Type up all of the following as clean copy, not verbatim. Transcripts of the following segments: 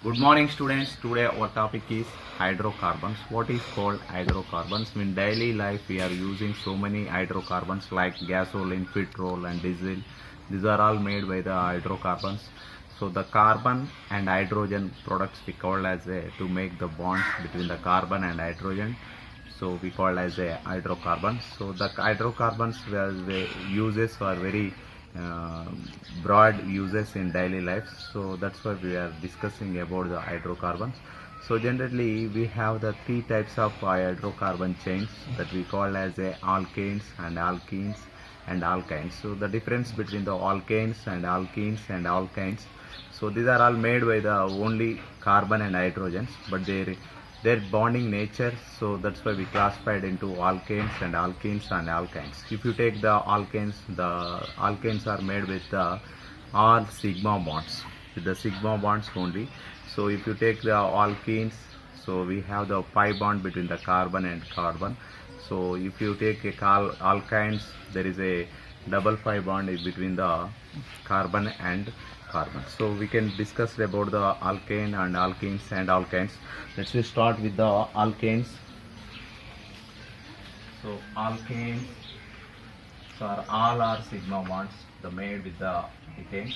Good morning students. Today our topic is hydrocarbons. What is called hydrocarbons? In daily life we are using so many hydrocarbons like gasoline, petrol and diesel. These are all made by the hydrocarbons. So the carbon and hydrogen products we call as a to make the bonds between the carbon and hydrogen. So we call as a hydrocarbons. So the hydrocarbons were the uses are very uh, broad uses in daily life, so that's why we are discussing about the hydrocarbons. So generally we have the three types of hydrocarbon chains that we call as a alkanes and alkenes and alkynes. So the difference between the alkanes and alkenes and alkynes, so these are all made by the only carbon and hydrogens, but their bonding nature, so that's why we classified into alkanes and alkenes and alkynes. If you take the alkanes are made with the all sigma bonds, with the sigma bonds only. So if you take the alkenes, so we have the pi bond between the carbon and carbon. So if you take a alkynes, there is a double pi bond is between the carbon and carbon. So we can discuss about the alkane and alkenes and alkynes. Let's just start with the alkanes. So alkanes are all are sigma bonds the made with the ethane.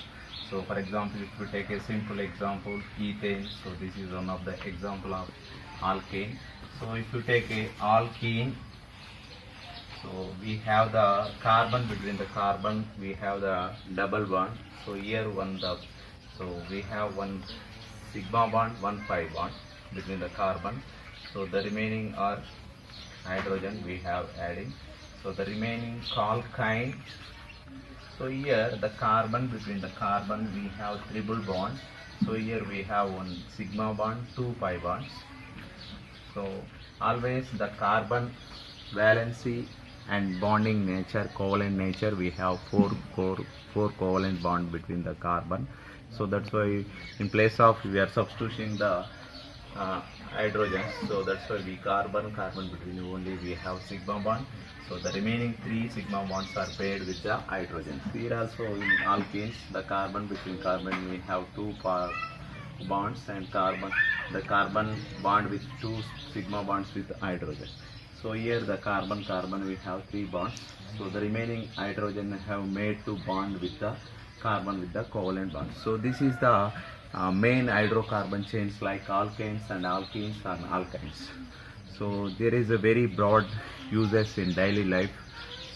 So for example, if we take a simple example, ethane, so this is one of the example of alkane. So if you take a alkene, so we have the carbon, between the carbon we have the double bond. So here so we have one sigma bond, one pi bond between the carbon. So the remaining are hydrogen we have adding. So the remaining alkyne. So here the carbon, between the carbon we have triple bond. So here we have one sigma bond, two pi bonds. So always the carbon valency and bonding nature, covalent nature, we have four covalent bond between the carbon. So that's why in place of we are substituting the hydrogen, so that's why we carbon between only we have sigma bond. So the remaining three sigma bonds are paired with the hydrogen. Here also in alkenes, the carbon, between carbon we have two bonds, and the carbon bond with two sigma bonds with hydrogen. So here the carbon we have three bonds. So the remaining hydrogen have made to bond with the carbon with the covalent bond. So this is the main hydrocarbon chains like alkanes and alkenes and alkynes. So there is a very broad uses in daily life.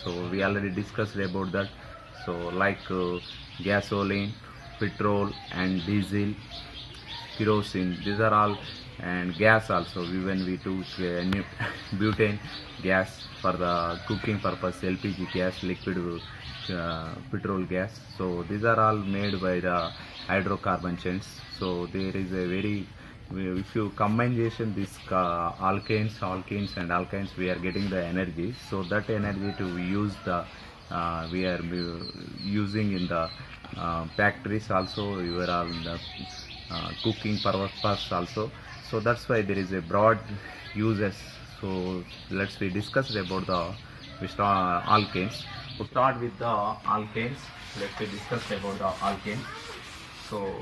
So we already discussed about that. So like gasoline, petrol and diesel, kerosene, these are all, and gas also. When we took butane gas for the cooking purpose, LPG gas, liquid petrol gas. So these are all made by the hydrocarbon chains. So there is a very, if you combination this alkanes and alkynes, we are getting the energy. So that energy to use the we are using in the factories also, we are all the cooking purpose also. So that's why there is a broad uses. So let's we discuss about the alkanes. To start with the alkanes, let's we discuss about the alkanes. So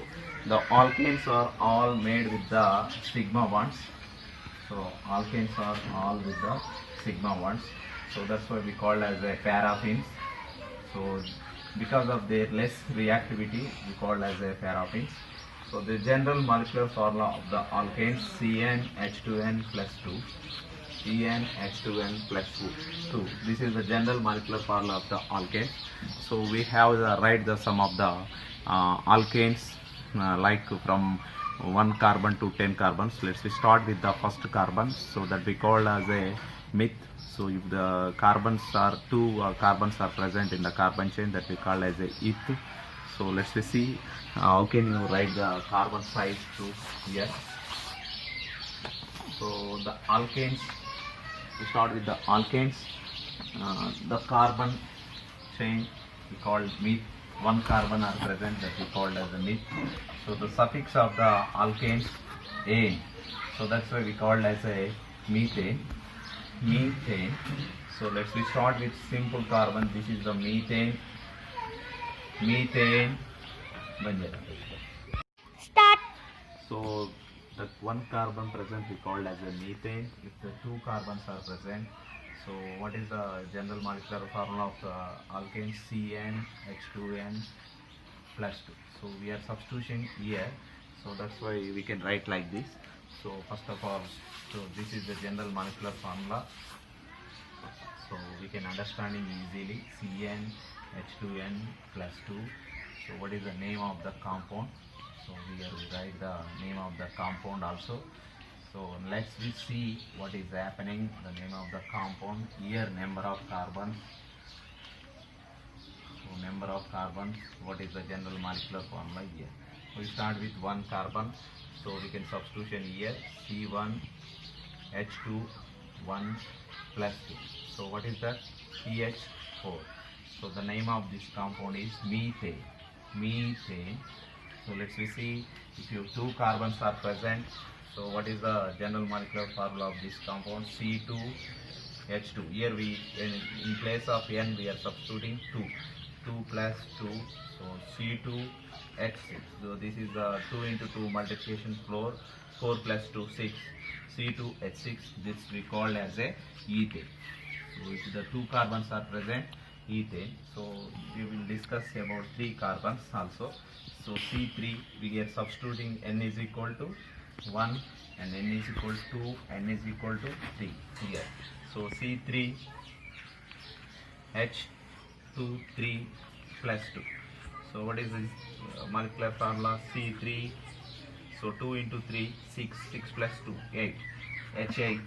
the alkanes are all made with the sigma bonds. So alkanes are all with the sigma bonds. So that's why we call as a paraffins. So because of their less reactivity, we call as a paraffins. So the general molecular formula of the alkanes, CnH2n plus 2. CnH2n plus 2. This is the general molecular formula of the alkane. So we have the write the sum of the alkanes like from 1 carbon to 10 carbons. Let's start with the first carbon. So that we call as a meth. So if the carbons are two carbons are present in the carbon chain, that we call as a eth. So let's see how can you write the carbon size to here. So the alkanes, we start with the alkanes. The carbon chain we call meth. 1 carbon are present, that we called as a meth. So the suffix of the alkanes ane. So that's why we called as a methane. So let's start with simple carbon. This is the methane. Start. So the one carbon present we called as a methane. If the two carbons are present, so what is the general molecular formula of the alkane? CnH2n plus 2. So we are substituting here, so that's why we can write like this. So first of all, so this is the general molecular formula, so we can understand it easily. CnH2n plus 2. So what is the name of the compound? So here we write the name of the compound also. So let's we see what is happening. The name of the compound here, number of carbons. So number of carbons, what is the general molecular formula here? We start with one carbon, so we can substitution here C1H2 1 plus 2. So what is that? CH4. So the name of this compound is methane. Methane. So let's see, if you two carbons are present, so what is the general molecular formula of this compound? C2H2. Here we in place of N we are substituting 2. 2 plus 2, so C2H6. So this is the 2 into 2 multiplication 4 plus 2 6. C2H6, this we call as a ethane. So if the two carbons are present, ethane. So we will discuss about 3 carbons also. So C3 we are substituting N is equal to 1 and N is equal to 2, N is equal to 3 here. So C3 H2 3 plus 2. So what is this molecular formula? C3. So 2 into 3 6, 6 plus 2 8, H8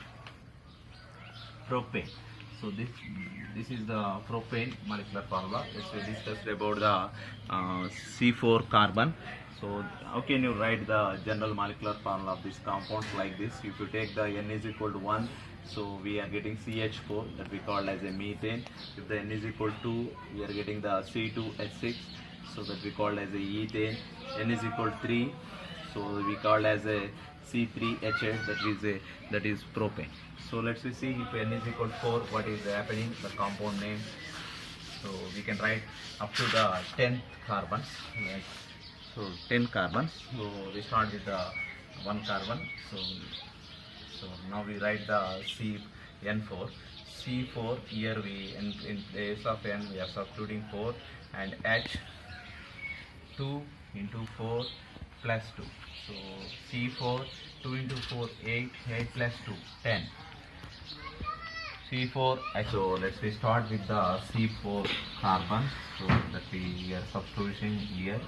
propane. So this is the propane molecular formula. Let's discuss about the C4 carbon. So how can you write the general molecular formula of this compound like this? If you take the N is equal to 1, so we are getting CH4, that we call as a methane. If the N is equal to 2, we are getting the C2H6, so that we call as a ethane. N is equal to 3, so we call as a C3H8, that is propane. So let's see, if N is equal to 4, what is happening? The compound name. So we can write up to the 10 carbons. Like, so 10 carbons. So we start with the one carbon. So now we write the CN4. C4 here we in place of N we are substituting 4 and H 2 into 4 plus 2. So C4 2 into 4 8, 8 plus 2 10. C4. So let's start with the C4 carbon. So that we are substituting here.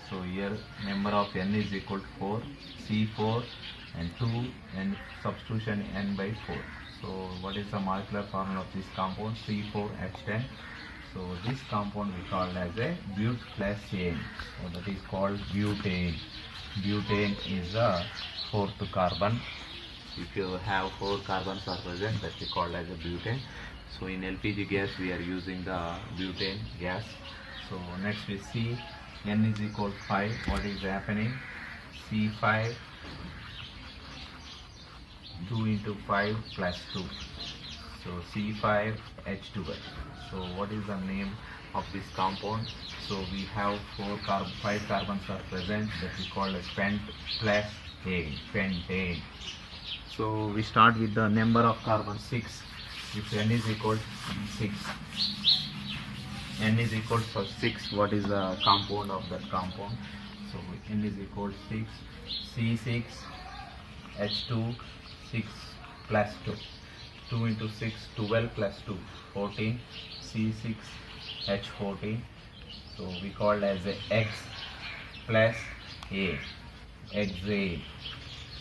So here number of N is equal to 4, C4 and 2 and substitution N by 4. So what is the molecular formula of this compound? C4H10. So this compound we call as a but plus N. So that is called butane. Butane is the fourth carbon. If you have 4 carbons are present, that we call as a butane. So in LPG gas we are using the butane gas. So next we see N is equal to 5. What is happening? C5 2 into 5 plus 2. So C5H12. So what is the name of this compound? So we have 5 carbons are present, that we call as pent plus ane, pentane. So we start with the number of carbon 6. If N is equal to 6, N is equal to 6, what is the compound of that compound? So N is equal to 6, C6 H2 6 plus 2. 2 into 6 12 plus 2 14, C6 H14. So we call as a X plus A, hexane.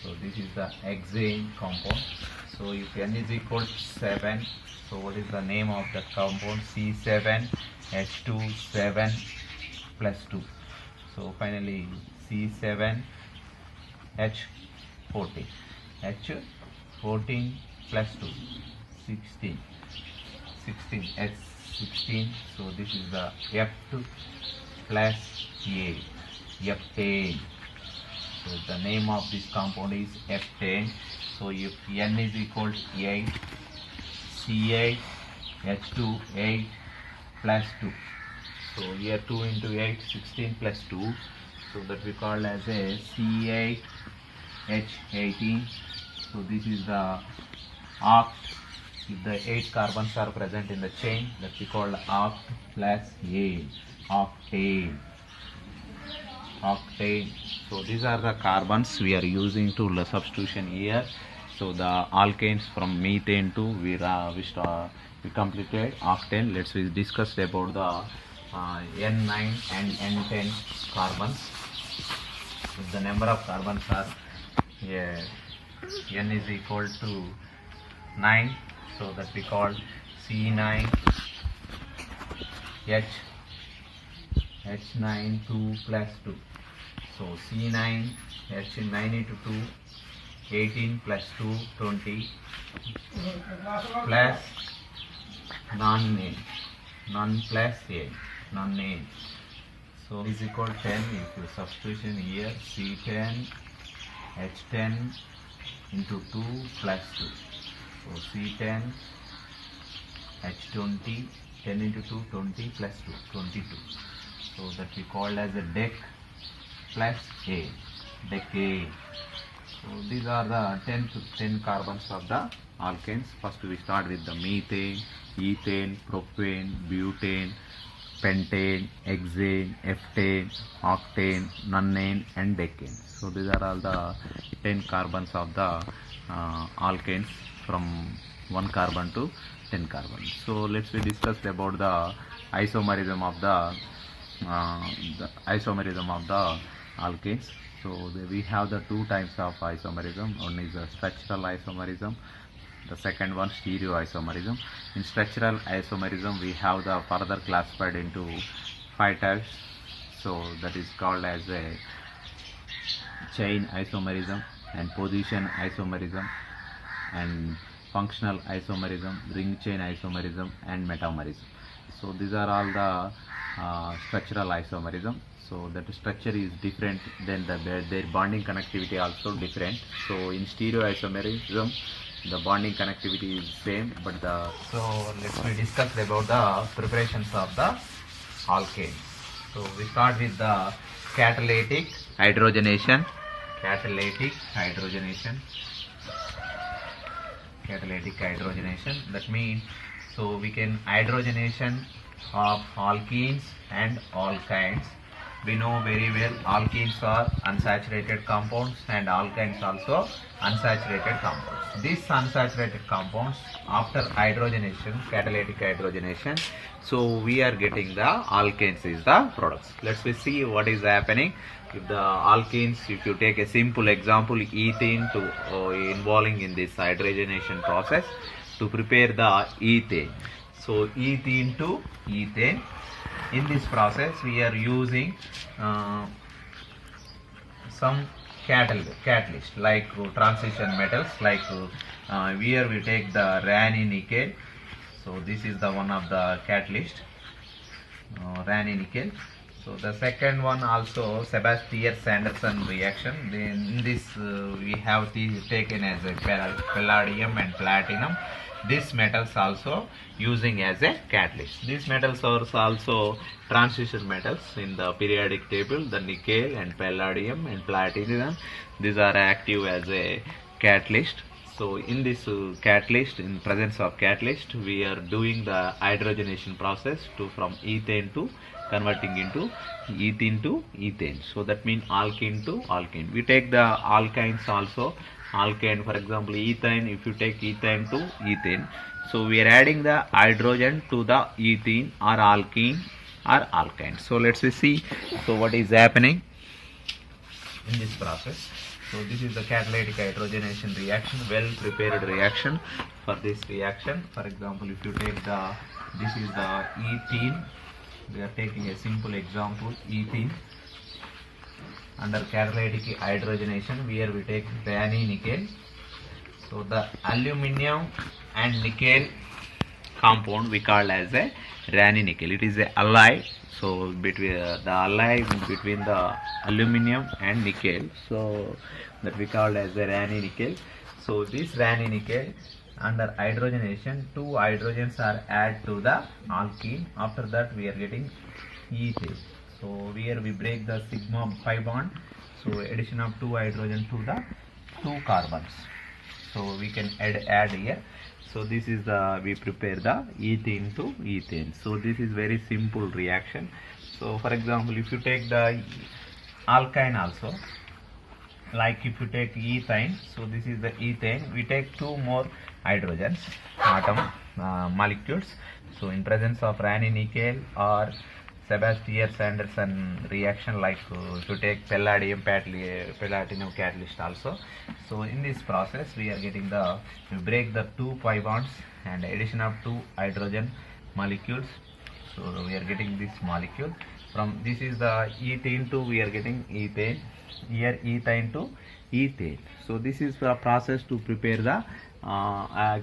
So this is the hexane compound. So if N is equal to 7, so what is the name of that compound? C7 H2 7 plus 2. So finally C7 H14. H14 plus 2 16. H16. So this is the F2 plus A, F10. So the name of this compound is F10. So if N is equal to 8, C8 H2 8 plus 2. So here 2 into 8 16 plus 2. so that we call as a C8H18. So this is the oct. If the 8 carbons are present in the chain, that we call oct plus A, octane. Octane. So these are the carbons we are using to the substitution here. So the alkanes from methane to we completed octane. Let's we discuss about the N9 and N10 carbons. If the number of carbons are N is equal to 9, so that we call C9 H9 2 plus 2. So C9 H9 into 2, 18 plus 2 20 plus non-name, non plus A, non-name. So is equal 10. If you substitution here, C10 H10 into 2 plus 2. So C10 H20, 10 into 2 20 plus 2 22. So that we called as a deck plus A, deck A. So these are the 10 carbons of the alkanes. First we start with the methane, ethane, propane, butane, pentane, hexane, eptane, octane, nonane and decane. So these are all the 10 carbons of the alkanes from 1 carbon to 10 carbon. So let's we discuss about the isomerism of the alkanes. So we have the 2 types of isomerism. One is a structural isomerism, the second one stereoisomerism. In structural isomerism we have the further classified into 5 types. So that is called as a chain isomerism and position isomerism and functional isomerism, ring chain isomerism and metamerism. So these are all the structural isomerism. So that structure is different, then their bonding connectivity also different. So in stereoisomerism the bonding connectivity is same, but so let's we discuss about the preparations of the alkane. So we start with the catalytic hydrogenation. That means, so we can hydrogenation of alkenes and alkynes. We know very well alkenes are unsaturated compounds and alkynes also unsaturated compounds. These unsaturated compounds after hydrogenation, catalytic hydrogenation, so we are getting the alkanes is the products. Let's see what is happening. If the alkenes, if you take a simple example, ethane to involving in this hydrogenation process to prepare the ethane. So ethene to ethane. In this process we are using some catalyst like transition metals, like here we take the Raney nickel. So this is the one of the catalyst, Raney nickel. So the second one also Sebastian-Sanderson reaction. Then in this we have taken as a palladium and platinum. These metals also using as a catalyst. These metals are also transition metals in the periodic table. The nickel and palladium and platinum, these are active as a catalyst. So in this catalyst, in presence of catalyst, we are doing the hydrogenation process to from ethane to converting into ethene to ethane. So that means alkene to alkene. We take the alkynes also. Alkane, for example, ethane, if you take ethane to ethane, so we are adding the hydrogen to the ethene or alkene or alkyne. So let's see so what is happening in this process. So this is the catalytic hydrogenation reaction, well prepared reaction for this reaction. For example, if you take this is the ethene, we are taking a simple example, ethene. Under catalytic hydrogenation, where we take Raney nickel. So the aluminum and nickel compound we call as a Raney nickel. It is a alloy. So between the alloy between the aluminum and nickel, so that we call as a Raney nickel. So this Raney nickel, under hydrogenation, 2 hydrogens are added to the alkene. After that we are getting ethane. So here we break the sigma pi bond. So addition of 2 hydrogen to the 2 carbons. So we can add here. So this is the, we prepare the ethene to ethane. So this is very simple reaction. So for example, if you take the alkyne also, like if you take ethane, so this is the ethane, we take 2 more hydrogens atom molecules. So in presence of Raney-Nikel or Sebastian-Sanderson reaction, like if you take palladium platinum catalyst also. So in this process we are getting the, we break the 2 pi bonds and addition of 2 hydrogen molecules. So we are getting this molecule. From this is the ethene to, we are getting ethane. Here ethane to ethane. So this is the process to prepare the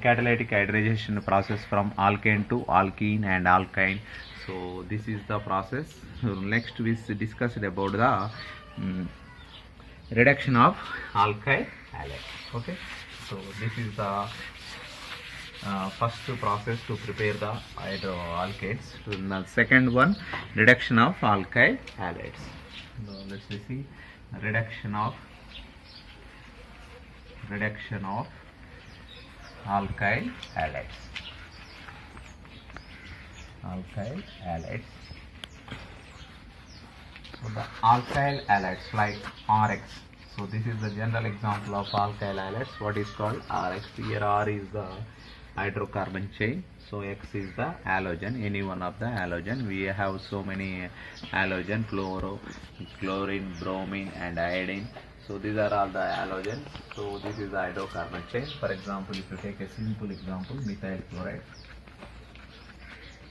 catalytic hydrogenation process from alkane to alkene and alkyne. So this is the process. So next we discussed about the reduction of alkyl halides. Okay, so this is the first process to prepare the hydroalkanes. So the second one, reduction of alkyl halides. So let's see, reduction of alkyl halides. Alkyl halides. So the alkyl halides like RX. So this is the general example of alkyl halides. What is called RX? Here R is the hydrocarbon chain. So X is the halogen, any one of the halogen. We have so many halogen, chlorine, bromine and iodine. So these are all the halogens. So this is the hydrocarbon chain. For example, if you take a simple example, methyl chloride.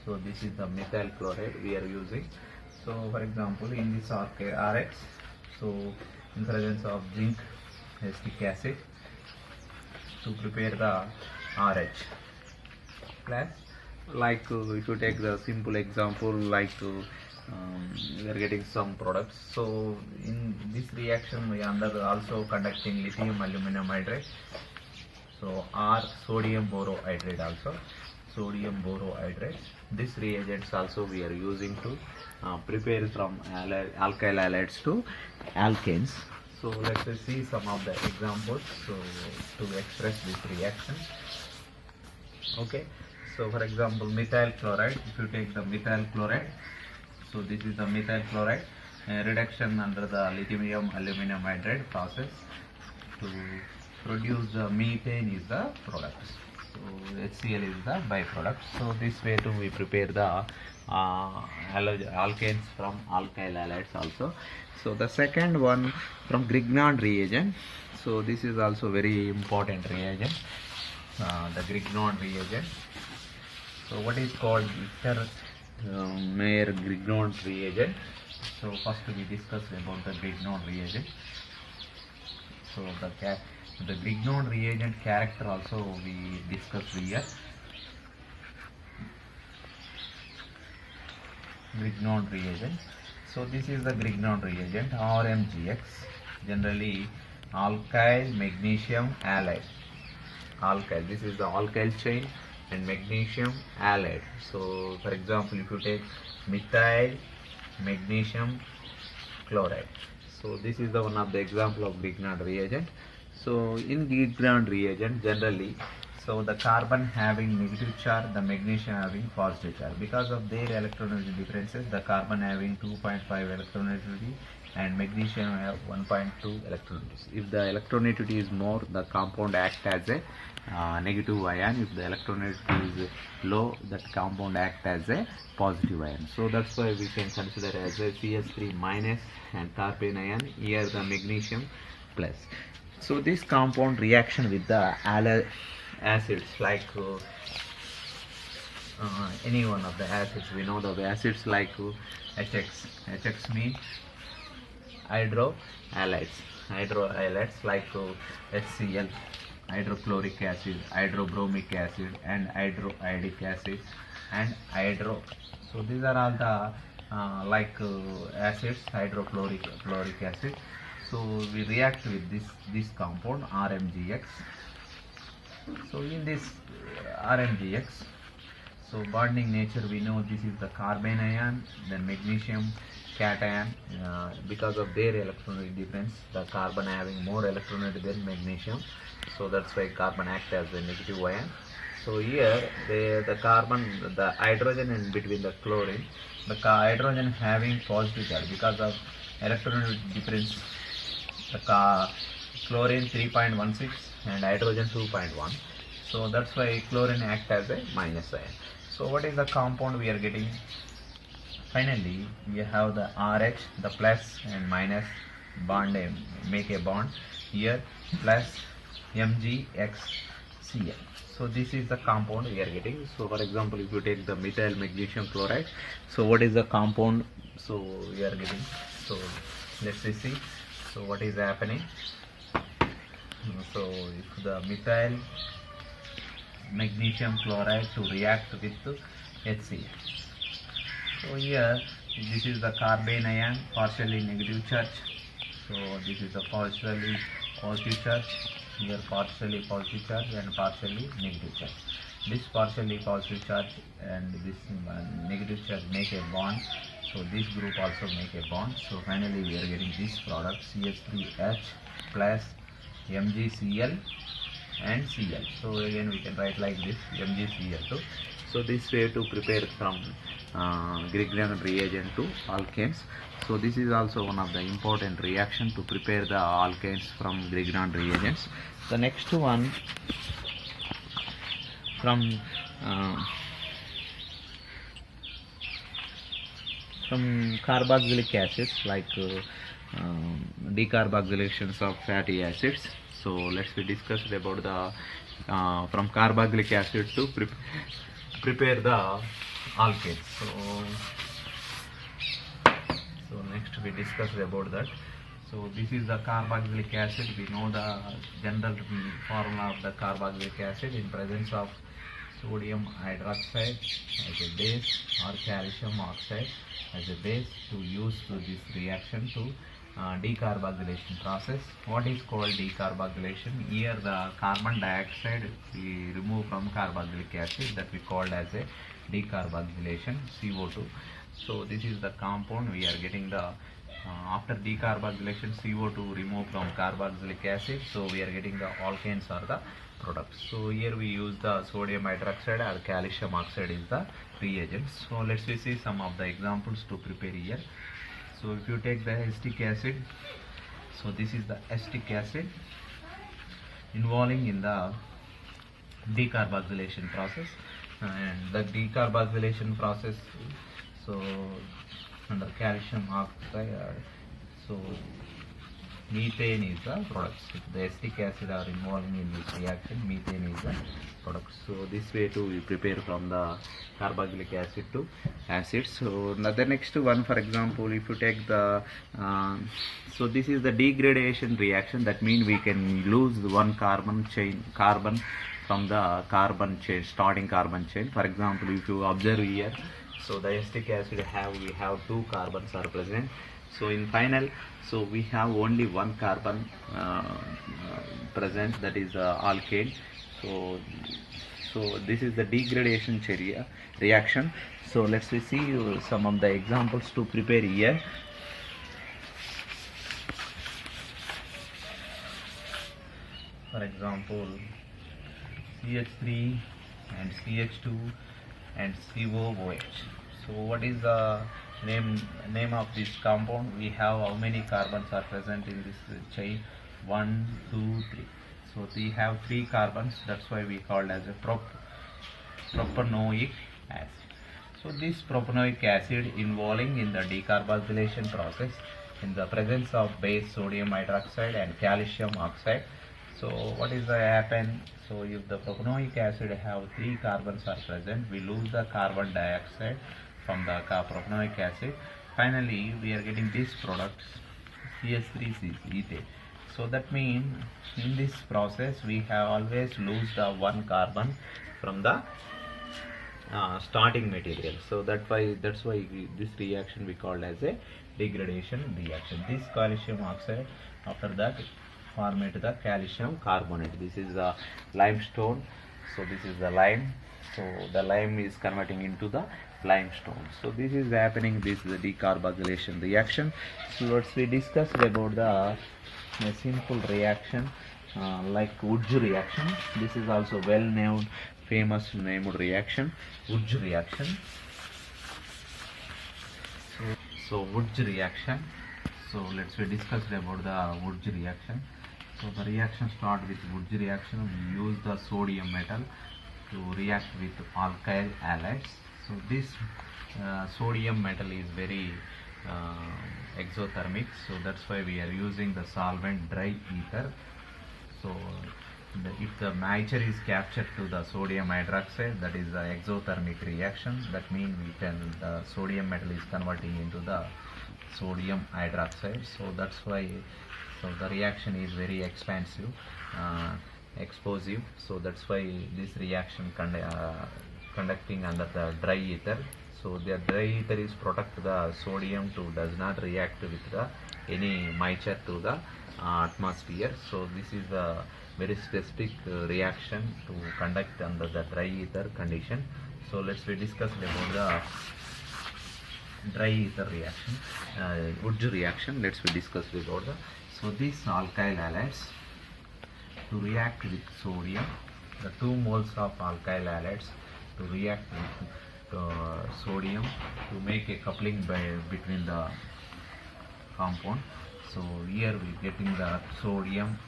So this is the methyl chloride we are using. So for example, in this RX, so in presence of zinc acetic acid, to prepare the RH plus, like if you take the simple example, like we are getting some products. So in this reaction we are also conducting lithium aluminum hydride. So R sodium borohydride also, sodium borohydride. This reagents also we are using to prepare from alkyl halides to alkanes. So let us see some of the examples so to express this reaction. Okay, so for example, methyl chloride. If you take the methyl chloride, so this is the methyl chloride reduction under the lithium aluminum hydride process to produce the methane is the product. So HCl is the byproduct. So this way too we prepare the alkanes from alkyl halides also. So the second one from Grignard reagent. So this is also very important reagent, the Grignard reagent. So what is called Mayer-Grignard reagent. So first we discuss about the Grignard reagent. So the Grignard reagent character also we discussed here. Grignard reagent. So this is the Grignard reagent, RMGX, generally alkyl magnesium halide. Alkyl, this is the alkyl chain and magnesium halide. So for example, if you take methyl magnesium chloride. So this is the one of the example of Grignard reagent. So in Grignard reagent generally, so the carbon having negative charge, the magnesium having positive charge. Because of their electronegativity differences, the carbon having 2.5 electronegativity and magnesium have 1.2 electronegativity. If the electronegativity is more, the compound acts as a negative ion. If the electronegativity is low, that compound acts as a positive ion. So that's why we can consider as a CS3 minus and carbon ion, here the magnesium plus. So this compound reaction with the acids like any one of the acids, we know the acids like HX means hydrohalides like HCl, hydrochloric acid, hydrobromic acid and hydroiodic acid and hydro. So these are all the acids, hydrochloric acid. So we react with this compound RMGX. So in this RMGX, so bonding nature we know this is the carbon ion, then magnesium cation because of their electronegative difference, the carbon having more electronegative than magnesium, so that's why carbon acts as a negative ion. So here the carbon, the hydrogen in between the chlorine, the hydrogen having positive charge because of electronegative difference, the chlorine 3.16 and hydrogen 2.1, so that's why chlorine act as a minus ion. So what is the compound we are getting? Finally we have the RH, the plus and minus bond, make a bond here, plus MgXCl. So this is the compound we are getting. So for example, if you take the methyl magnesium chloride, so what is the compound so we are getting? So let's see. So what is happening? So if the methyl magnesium chloride to react with HCl, so here this is the carbene ion, partially negative charge, so this is the partially positive charge, here partially positive charge and partially negative charge. This partially positive charge and this negative charge make a bond, so this group also make a bond. So finally we are getting this product CH3H plus MgCl and Cl. So again we can write like this, MgCl2. So this way to prepare from Grignard reagent to alkanes. So this is also one of the important reaction to prepare the alkanes from Grignard reagents. The next one from carboxylic acids, like decarboxylations of fatty acids. So let's be discussed about the from carboxylic acid to prepare the alkanes. So next we discuss about that. So this is the carboxylic acid. We know the general formula of the carboxylic acid in presence of sodium hydroxide as a base or calcium oxide as a base to use to this reaction to decarboxylation process. What is called decarboxylation? Here the carbon dioxide we remove from carboxylic acid, that we called as a decarboxylation, CO2. So this is the compound we are getting the after decarboxylation CO2 removed from carboxylic acid, so we are getting the alkanes or the products. So here we use the sodium hydroxide or calcium oxide is the reagents. So let's see some of the examples to prepare here. So if you take the acetic acid, so this is the acetic acid involving in the decarboxylation process, and the decarboxylation process, so under calcium oxide, so methane is the product. If the acetic acid are involving in this reaction, methane is the product. So this way to we prepare from the carboxylic acid to acids. So the next one, for example, if you take the so this is the degradation reaction, that means we can lose one carbon from the carbon chain, starting carbon chain. For example, if you observe here, so the acetic acid we have two carbons are present. So in final, so we have only one carbon present, that is alkane. So this is the degradation reaction. So let's see some of the examples to prepare here. For example, CH3 and CH2 and COOH. So what is the name of this compound? We have how many carbons are present in this chain? 1, 2, 3. So we have 3 carbons, that's why we called as a propanoic acid. So this propanoic acid involving in the decarboxylation process in the presence of base sodium hydroxide and calcium oxide. So what is the happen? So if the propanoic acid have 3 carbons are present, we lose the carbon dioxide from the propanoic acid. Finally we are getting this product CH3 ethane. So that means in this process we have always lose the one carbon from the starting material. So that's why this reaction we called as a degradation reaction. This calcium oxide after that formate the calcium carbonate. This is the limestone. So this is the lime. So the lime is converting into the limestone. So this is happening. This is the decarboxylation reaction. So let's we discuss about the a simple reaction like Wurtz reaction. This is also well known, famous named reaction, Wurtz reaction. So Wurtz reaction. So let's we discuss about the Wurtz reaction. So the reaction start with Wurtz reaction. We use the sodium metal to react with alkyl halides. So this sodium metal is very exothermic, so that's why we are using the solvent dry ether. So if the moisture is captured to the sodium hydroxide, that is the exothermic reaction. That means the sodium metal is converting into the sodium hydroxide. So that's why the reaction is very expansive, explosive. So that's why this reaction conducting under the dry ether. So the dry ether is protect the sodium to does not react with the any moisture to the atmosphere. So this is a very specific reaction to conduct under the dry ether condition. So let's we discuss about the dry ether reaction, Wurtz reaction. Let's we discuss about the. So these alkyl halides to react with sodium, the 2 moles of alkyl halides to react with sodium to make a coupling between the compound. So here we getting the sodium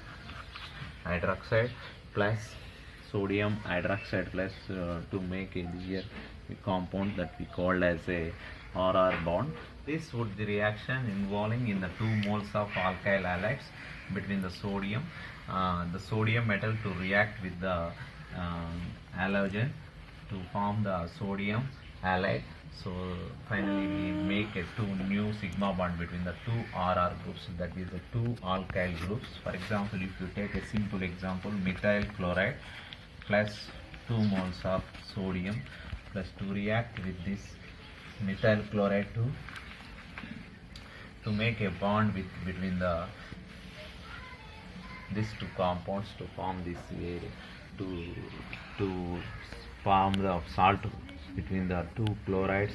hydroxide plus sodium hydroxide plus to make a here a compound that we called as a RR bond. This would the reaction involving in the 2 moles of alkyl halides between the sodium metal to react with the halogen to form the sodium halide. So finally we make a 2 new sigma bond between the 2 RR groups, that is the 2 alkyl groups. For example, if you take a simple example, methyl chloride plus 2 moles of sodium plus to react with this methyl chloride to make a bond between the these 2 compounds to form this to form the salt between the 2 chlorides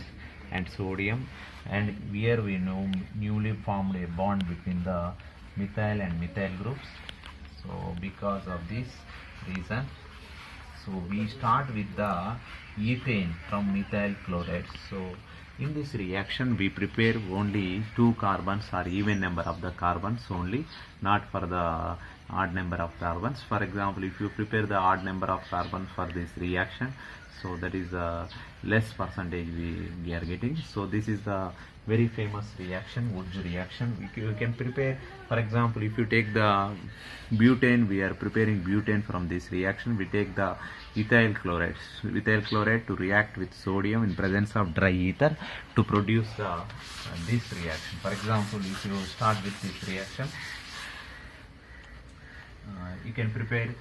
and sodium, and here we know newly formed a bond between the methyl and methyl groups. So because of this reason, so we start with the ethane from methyl chloride. So in this reaction we prepare only 2 carbons or even number of the carbons only, not for the odd number of carbons. For example, if you prepare the odd number of carbons for this reaction, so that is a less percentage we are getting. So this is the very famous reaction, Wurtz reaction. You can prepare, for example, if you take the butane, we are preparing butane from this reaction. We take the ethyl chloride to react with sodium in presence of dry ether to produce this reaction. For example, if you start with this reaction, you can prepare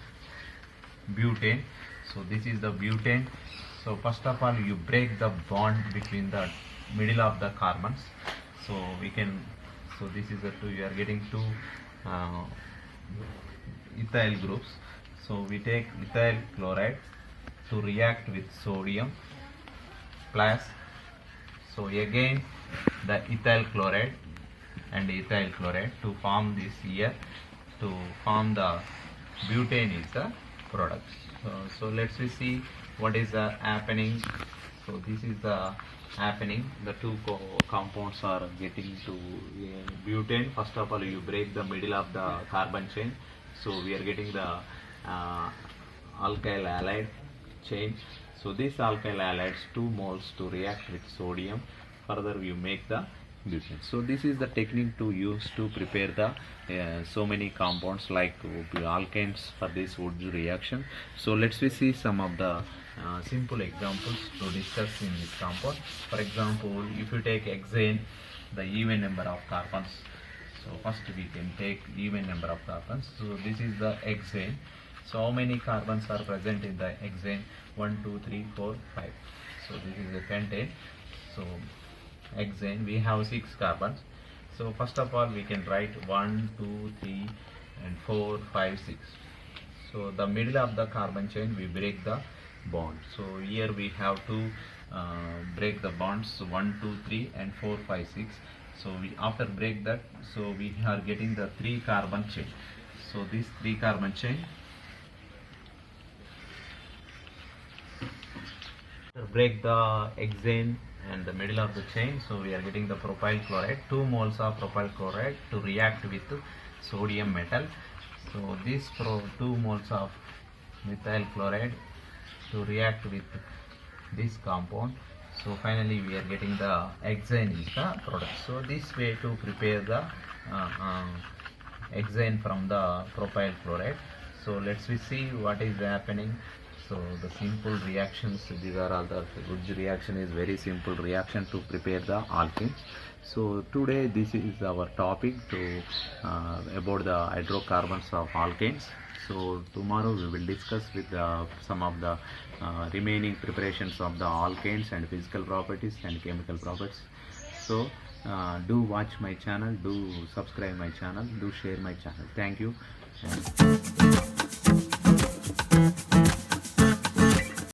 butane. So this is the butane. So first of all, you break the bond between the middle of the carbons. So we can, so this is the 2, you are getting 2 ethyl groups. So we take ethyl chloride to react with sodium plus, so again the ethyl chloride and ethyl chloride to form this here, to form the butane is the product. So let's see what is happening. So this is the happening, the 2 compounds are getting to butane. First of all, you break the middle of the carbon chain, so we are getting the alkyl halide chain. So this alkyl halides 2 moles to react with sodium, further you make the butane. So this is the technique to use to prepare the so many compounds like alkanes for this Wurtz reaction. So let's see some of the simple examples to discuss in this compound. For example, if you take hexane, the even number of carbons. So first we can take even number of carbons. So this is the hexane. So how many carbons are present in the hexane? 1, 2, 3, 4, 5. So this is the pentane. So hexane, we have 6 carbons. So first of all, we can write 1, 2, 3 and 4, 5, 6. So the middle of the carbon chain, we break the bond. So here we have to break the bonds 1, 2, 3 and 4, 5, 6. So we after break that, so we are getting the 3 carbon chain. So this 3 carbon chain, break the hexane and the middle of the chain, so we are getting the propyl chloride, 2 moles of propyl chloride to react with sodium metal. So this 2 moles of methyl chloride to react with this compound. So finally we are getting the hexane is the product. So this way to prepare the hexane from the propyl chloride. So let's we see what is happening. So the simple reactions, these are all the good reaction, is very simple reaction to prepare the alkene. So today this is our topic to about the hydrocarbons of alkanes. So tomorrow we will discuss with some of the remaining preparations of the alkanes and physical properties and chemical properties. So do watch my channel, do subscribe my channel, do share my channel. Thank you.